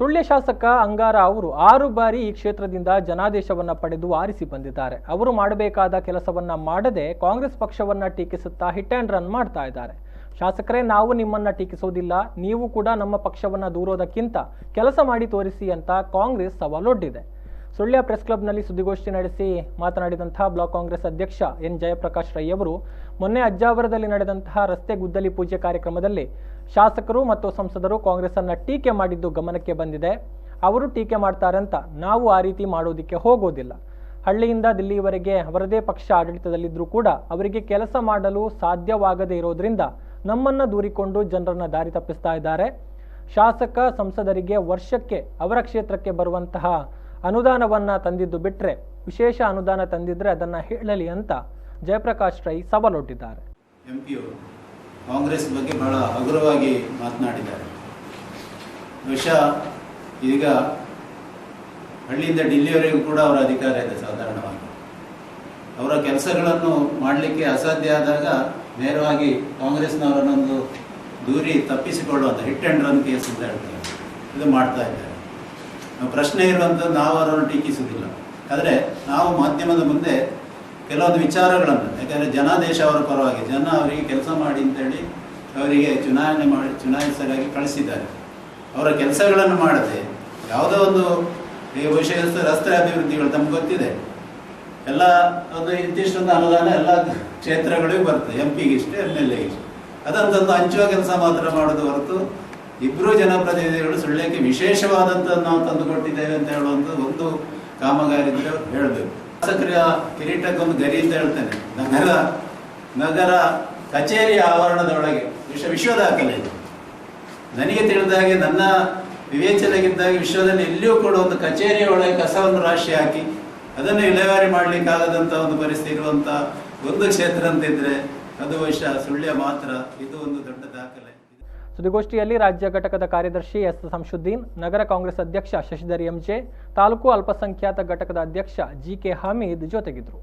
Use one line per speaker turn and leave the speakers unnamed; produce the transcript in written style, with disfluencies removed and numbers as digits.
ಸುಳ್ಯ ಶಾಸಕ ಅಂಗಾರ ಅವರು 6 ಬಾರಿ ಈ ಕ್ಷೇತ್ರದಿಂದ ಜನಾದೇಶವನ್ನ ಪಡೆದು ಆರಿಸಿ ಬಂದಿದ್ದಾರೆ. ಅವರು ಮಾಡಬೇಕಾದ ಕೆಲಸವನ್ನ ಮಾಡದೆ ಕಾಂಗ್ರೆಸ್ ಪಕ್ಷವನ್ನ ಟೀಕಿಸುತ್ತಾ ಹಿಟ್ ಅಂಡ್ ರನ್ ಮಾಡ್ತಾ ಇದ್ದಾರೆ. ಶಾಸಕರೇ, ನಾವು ನಿಮ್ಮನ್ನ ಟೀಕಿಸೋದಿಲ್ಲ, ನೀವು ಕೂಡ ನಮ್ಮ ಪಕ್ಷವನ್ನ ದೂರೋದಕ್ಕಿಂತ ಕೆಲಸ ಮಾಡಿ ತೋರಿಸಿ ಅಂತ ಕಾಂಗ್ರೆಸ್ ಸವಾಲೊಡ್ಡಿದೆ. ಸುಳ್ಯ ಪ್ರೆಸ್ ಕ್ಲಬ್ನಲ್ಲಿ ಸುದ್ದಿಗೋಷ್ಠಿ ನಡೆಸಿ ಮಾತನಾಡಿದಂತಹ ಬ್ಲಾಕ್ ಕಾಂಗ್ರೆಸ್ ಅಧ್ಯಕ್ಷ ಎನ್ ಜಯಪ್ರಕಾಶ್ ರೈ ಅವರು ಮೊನ್ನೆ ಅಜ್ಜಾವರದಲ್ಲಿ ನಡೆದಂತಹ ರಸ್ತೆ ಗುದ್ದಲಿ ಪೂಜೆ ಕಾರ್ಯಕ್ರಮದಲ್ಲಿ ಶಾಸಕರು ಮತ್ತು ಸಂಸದರು ಕಾಂಗ್ರೆಸ್ ಅನ್ನ ಟೀಕೆ ಮಾಡಿದ್ದು ಗಮನಕ್ಕೆ ಬಂದಿದೆ. ಅವರು ಟೀಕೆ ಮಾಡ್ತಾರೆ ಅಂತ ನಾವು ಆ ರೀತಿ ಮಾಡೋದಕ್ಕೆ ಹೋಗೋದಿಲ್ಲ. ಹಳ್ಳಿಯಿಂದ ದಿಲ್ಲಿಯವರೆಗೆ ಅವರದೇ ಪಕ್ಷ ಆಡಳಿತದಲ್ಲಿದ್ದರೂ ಕೂಡ ಅವರಿಗೆ ಕೆಲಸ ಮಾಡಲು ಸಾಧ್ಯವಾಗದೇ ಇರೋದ್ರಿಂದ ನಮ್ಮನ್ನ ದೂರಿಕೊಂಡು ಜನರನ್ನ ದಾರಿ ತಪ್ಪಿಸ್ತಾ ಇದ್ದಾರೆ. ಶಾಸಕ ಸಂಸದರಿಗೆ ವರ್ಷಕ್ಕೆ ಅವರ ಕ್ಷೇತ್ರಕ್ಕೆ ಬರುವಂತಹ ಅನುದಾನವನ್ನ ತಂದಿದ್ದು ಬಿಟ್ರೆ ವಿಶೇಷ ಅನುದಾನ ತಂದಿದ್ರೆ ಅದನ್ನ ಹೇಳಲಿ ಅಂತ ಜಯಪ್ರಕಾಶ್ ರೈ ಸವಾಲೊಡ್ಡಿದ್ದಾರೆ.
ಎಂಪಿಯವರು ಕಾಂಗ್ರೆಸ್ ಬಗ್ಗೆ ಬಹಳ ಹಗುರವಾಗಿ ಮಾತನಾಡಿದ್ದಾರೆ. ಬಹುಶಃ ಈಗ ಹಳ್ಳಿಯಿಂದ ಡಿಲ್ಲಿಯವರೆಗೂ ಕೂಡ ಅವರ ಅಧಿಕಾರ ಇದೆ. ಸಾಧಾರಣವಾಗಿ ಅವರ ಕೆಲಸಗಳನ್ನು ಮಾಡಲಿಕ್ಕೆ ಅಸಾಧ್ಯ ಆದಾಗ ನೇರವಾಗಿ ಕಾಂಗ್ರೆಸ್ನವರನ್ನೊಂದು ದೂರಿ ತಪ್ಪಿಸಿಕೊಳ್ಳುವಂಥ ಹಿಟ್ ಆ್ಯಂಡ್ ರನ್ ಕೇಸ್ ಅಂತ ಹೇಳ್ತಾರೆ, ಇದು ಮಾಡ್ತಾ ಇದ್ದಾರೆ. ಪ್ರಶ್ನೆ ಇರುವಂಥದ್ದು ನಾವು ಅವರನ್ನು ಟೀಕಿಸುವುದಿಲ್ಲ. ಆದರೆ ನಾವು ಮಾಧ್ಯಮದ ಮುಂದೆ ಕೆಲವೊಂದು ವಿಚಾರಗಳನ್ನು, ಯಾಕಂದರೆ ಜನಾದೇಶ ಅವರ ಪರವಾಗಿ, ಜನ ಅವರಿಗೆ ಕೆಲಸ ಮಾಡಿ ಅಂತೇಳಿ ಅವರಿಗೆ ಚುನಾಯಿಸಲಾಗಿ ಕಳಿಸಿದ್ದಾರೆ. ಅವರ ಕೆಲಸಗಳನ್ನು ಮಾಡದೆ ಯಾವುದೋ ಒಂದು ವಿಷಯಸ್ಥ ರಸ್ತೆ ಅಭಿವೃದ್ಧಿಗಳು ತಮ್ಗೆ ಗೊತ್ತಿದೆ, ಎಲ್ಲ ಒಂದು ಇಂತಿಷ್ಟೊಂದು ಅನುದಾನ ಎಲ್ಲ ಕ್ಷೇತ್ರಗಳಿಗೂ ಬರ್ತದೆ, ಎಂಪಿಗೆ ಇಷ್ಟು, MLA ಇಷ್ಟು, ಅದಂತಂದು ಹಂಚುವ ಕೆಲಸ ಮಾತ್ರ ಮಾಡೋದು ಹೊರತು ಇಬ್ಬರು ಜನಪ್ರತಿನಿಧಿಗಳು ಸುಳ್ಯಕ್ಕೆ ವಿಶೇಷವಾದಂಥದ್ದು ನಾವು ತಂದು ಕೊಟ್ಟಿದ್ದೇವೆ ಅಂತ ಹೇಳುವಂಥ ಒಂದು ಕಾಮಗಾರಿ ಇದ್ರೆ ಹೇಳಬೇಕು. ಶಾಸಕರ ಕಿರೀಟಕ್ಕೊಂದು ಗರಿ ಅಂತ ಹೇಳ್ತೇನೆ. ನಗರ ಕಚೇರಿ ಆವರಣದೊಳಗೆ ವಿಶ್ವ ದಾಖಲೆ ಇದೆ. ನನಗೆ ತಿಳಿದ ಹಾಗೆ, ನನ್ನ ವಿವೇಚನೆಗಿದ್ದಾಗ ವಿಶ್ವದಲ್ಲಿ ಎಲ್ಲಿಯೂ ಕೂಡ ಒಂದು ಕಚೇರಿಯ ಒಳಗೆ ಕಸವನ್ನು ರಾಶಿ ಹಾಕಿ ಅದನ್ನು ವಿಲೇವಾರಿ ಮಾಡಲಿಕ್ಕಾಗದಂಥ ಒಂದು ಪರಿಸ್ಥಿತಿ ಇರುವಂಥ ಒಂದು ಕ್ಷೇತ್ರ ಅಂತಿದ್ರೆ ಅದು ಬಹುಶಃ ಸುಳ್ಯ ಮಾತ್ರ. ಇದು ಒಂದು ದೊಡ್ಡ ದಾಖಲೆ.
ಸುದ್ದಿಗೋಷ್ಠಿಯಲ್ಲಿ ರಾಜ್ಯ ಘಟಕದ ಕಾರ್ಯದರ್ಶಿ ಎಸ್ ಸಂಶುದ್ದೀನ್, ನಗರ ಕಾಂಗ್ರೆಸ್ ಅಧ್ಯಕ್ಷ ಶಶಿಧರ್ ಎಂಜೆ, ತಾಲೂಕು ಅಲ್ಪಸಂಖ್ಯಾತ ಘಟಕದ ಅಧ್ಯಕ್ಷ GK ಹಮೀದ್ ಜೊತೆಗಿದ್ರು.